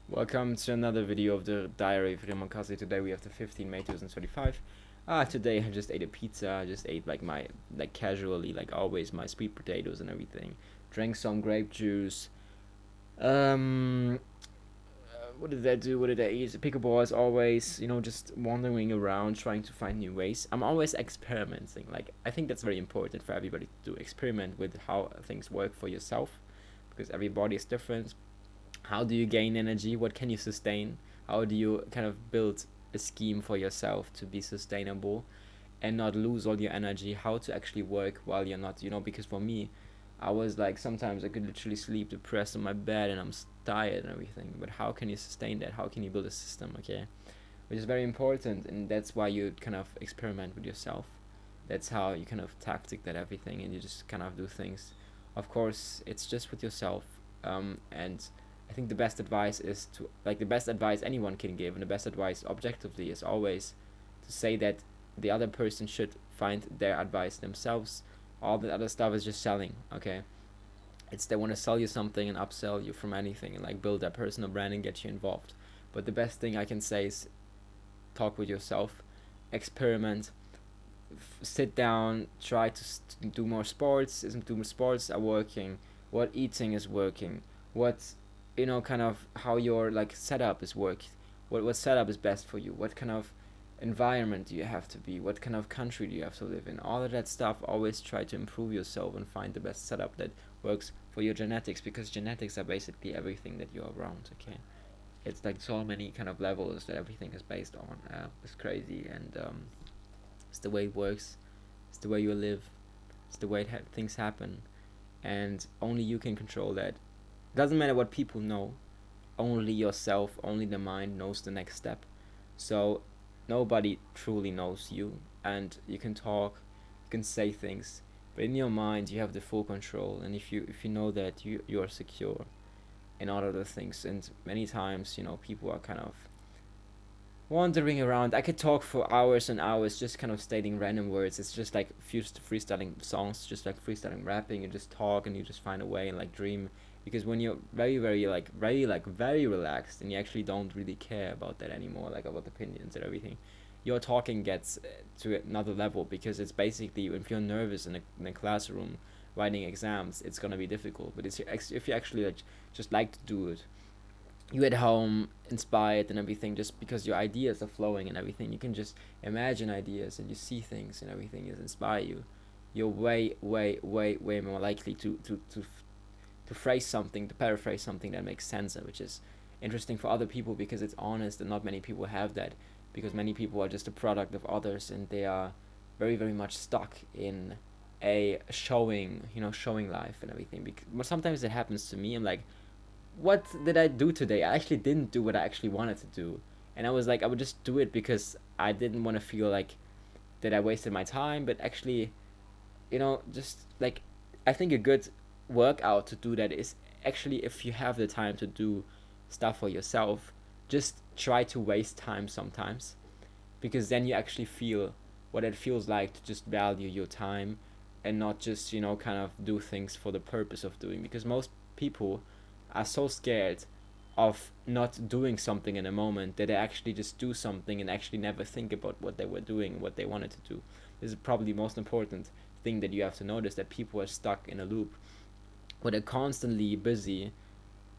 Welcome to another video of the Diary of Raymond Kasi. Today we have the 15 May 2025. Today I just ate a pizza. I just ate like casually, like always, my sweet potatoes and everything. Drank some grape juice. Um, what did I do? What did I eat? Pickleball as always. Just wandering around trying to find new ways. I'm always experimenting. Like I think that's very important for everybody to experiment with how things work for yourself, because everybody is different. How do you gain energy? What can you sustain? How do you kind of build a scheme for yourself to be sustainable and not lose all your energy? How to actually work while you're not, because for me, I was like, sometimes I could literally sleep depressed on my bed and I'm tired and everything. But how can you sustain that? How can you build a system, okay? Which is very important, and that's why you kind of experiment with yourself. That's how you kind of tactic that everything, and you just kind of do things. Of course, it's just with yourself, and I think the best advice is to, like, the best advice anyone can give, and the best advice objectively is always to say that the other person should find their advice themselves. All the other stuff is just selling, okay? It's they want to sell you something and upsell you from anything and like build that personal brand and get you involved. But the best thing I can say is talk with yourself, experiment, sit down, try to do more sports. Isn't do more sports are working? What eating is working? What kind of how your like setup is working? What setup is best for you? What kind of environment do you have to be? What kind of country do you have to live in? All of that stuff. Always try to improve yourself and find the best setup that works for your genetics, because genetics are basically everything that you're around. Okay, it's like so many kind of levels that everything is based on. It's crazy, and it's the way it works. It's the way you live. It's the way things happen, and only you can control that. Doesn't matter what people know. Only yourself, only the mind knows the next step. So nobody truly knows you, and you can talk, you can say things, but in your mind you have the full control. And if you know that you are secure in all of the things, and many times people are kind of wandering around. I could talk for hours and hours just kind of stating random words. It's just like freestyling songs, just like freestyling rapping. You just talk and you just find a way and like dream. Because when you're very relaxed and you actually don't really care about that anymore, like about opinions and everything, your talking gets to another level, because it's basically, if you're nervous in a classroom writing exams, it's gonna be difficult. But if you actually like just like to do it, you at home inspired and everything, just because your ideas are flowing and everything, you can just imagine ideas and you see things and everything is inspire you. You're way more likely to phrase something, to paraphrase something that makes sense, which is interesting for other people because it's honest, and not many people have that, because many people are just a product of others and they are very much stuck in a showing life and everything. But sometimes it happens to me. I'm like, what did I do today? I actually didn't do what I actually wanted to do. And I was like, I would just do it because I didn't want to feel like that I wasted my time. But actually, just like, I think a good workout to do that is actually, if you have the time to do stuff for yourself, just try to waste time sometimes, because then you actually feel what it feels like to just value your time and not just, kind of do things for the purpose of doing. Because most people are so scared of not doing something in a moment that they actually just do something and actually never think about what they were doing, what they wanted to do. This is probably the most important thing that you have to notice, that people are stuck in a loop where they're constantly busy,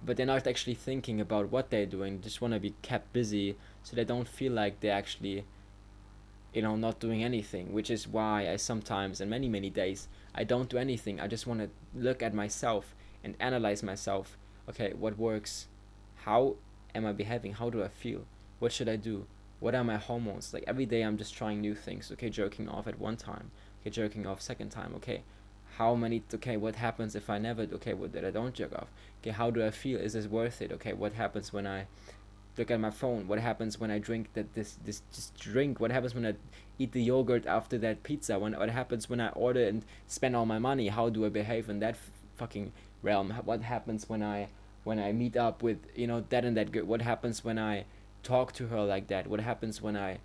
but they're not actually thinking about what they're doing. They just want to be kept busy so they don't feel like they're actually, not doing anything. Which is why I sometimes, and many days, I don't do anything. I just want to look at myself and analyze myself. Okay, what works? How am I behaving? How do I feel? What should I do? What are my hormones? Like every day I'm just trying new things. Okay, jerking off at one time. Okay, jerking off second time. Okay, how many? Okay, what happens if I never? Okay, what did I don't jerk off? Okay, how do I feel? Is this worth it? Okay, what happens when I look at my phone? What happens when I drink this drink? What happens when I eat the yogurt after that pizza? What happens when I order and spend all my money? How do I behave in that fucking realm? What happens when I meet up with that and that girl? What happens when I talk to her like that? What happens when I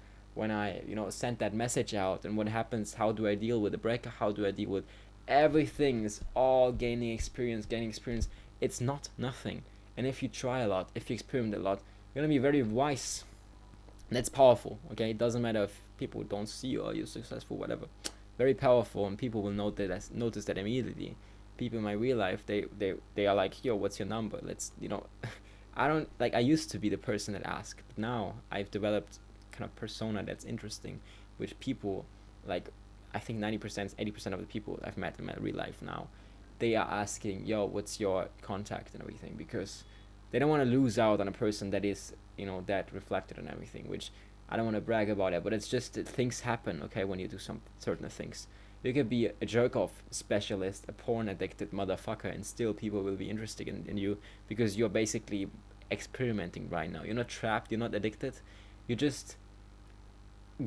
send that message out? And what happens? How do I deal with the breakup? How do I deal with everything? Is all gaining experience. It's not nothing. And if you try a lot, if you experiment a lot, you're gonna be very wise. That's powerful. Okay, it doesn't matter if people don't see you or you're successful, whatever. Very powerful, and people will notice that immediately. People in my real life, they are like, yo, what's your number? Let's, I don't like. I used to be the person that asked, but now I've developed kind of persona that's interesting, which people like. I think 90%, 80% of the people I've met in my real life now, they are asking, yo, what's your contact and everything, because they don't want to lose out on a person that is, that reflected on everything, which I don't want to brag about it, but it's just that things happen, okay, when you do some certain things. You could be a jerk off specialist, a porn addicted motherfucker, and still people will be interested in you because you're basically experimenting right now. You're not trapped, you're not addicted, you're just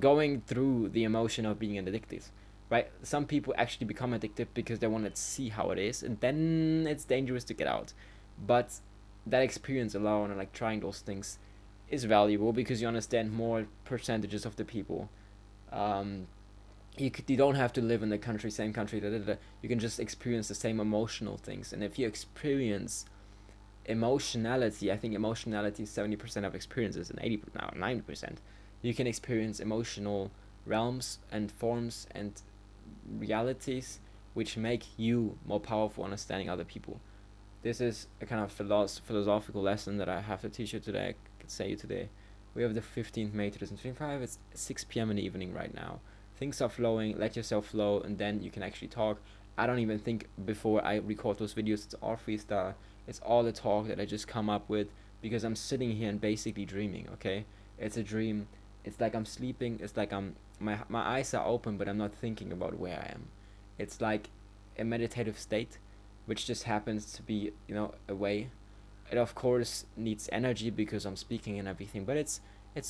going through the emotion of being addicted, right? Some people actually become addicted because they want to see how it is, and then it's dangerous to get out. But that experience alone and like trying those things is valuable because you understand more percentages of the people. Um, you don't have to live in the country, same country. Da, da, da. You can just experience the same emotional things, and if you experience emotionality, I think emotionality is 70% of experiences and 80 now 90%. You can experience emotional realms and forms and realities which make you more powerful understanding other people. This is a kind of philosophical lesson that I have to teach you today. I could say you today. We have the 15th May 2025. It's 6 p.m. in the evening right now. Things are flowing. Let yourself flow, and then you can actually talk. I don't even think before I record those videos. It's all freestyle. It's all the talk that I just come up with because I'm sitting here and basically dreaming. Okay, it's a dream. It's like I'm sleeping. It's like my eyes are open, but I'm not thinking about where I am. It's like a meditative state, which just happens to be, away. It of course needs energy because I'm speaking and everything, but it's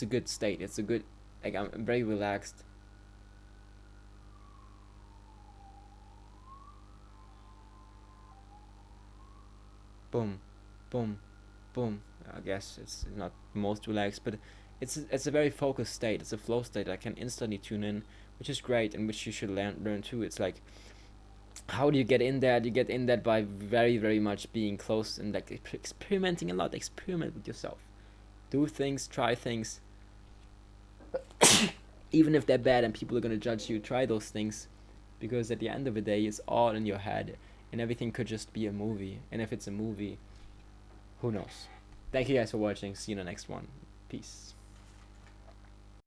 a good state. It's a good, like, I'm very relaxed. Boom, boom, boom. I guess it's not most relaxed, but it's a very focused state. It's a flow state I can instantly tune in, which is great and which you should learn too. It's like, how do you get in there? You get in that by very, very much being close and like experimenting a lot. Experiment with yourself. Do things, try things, even if they're bad and people are gonna judge you. Try those things, because at the end of the day, it's all in your head, and everything could just be a movie. And if it's a movie, who knows? Thank you guys for watching. See you in the next one. Peace.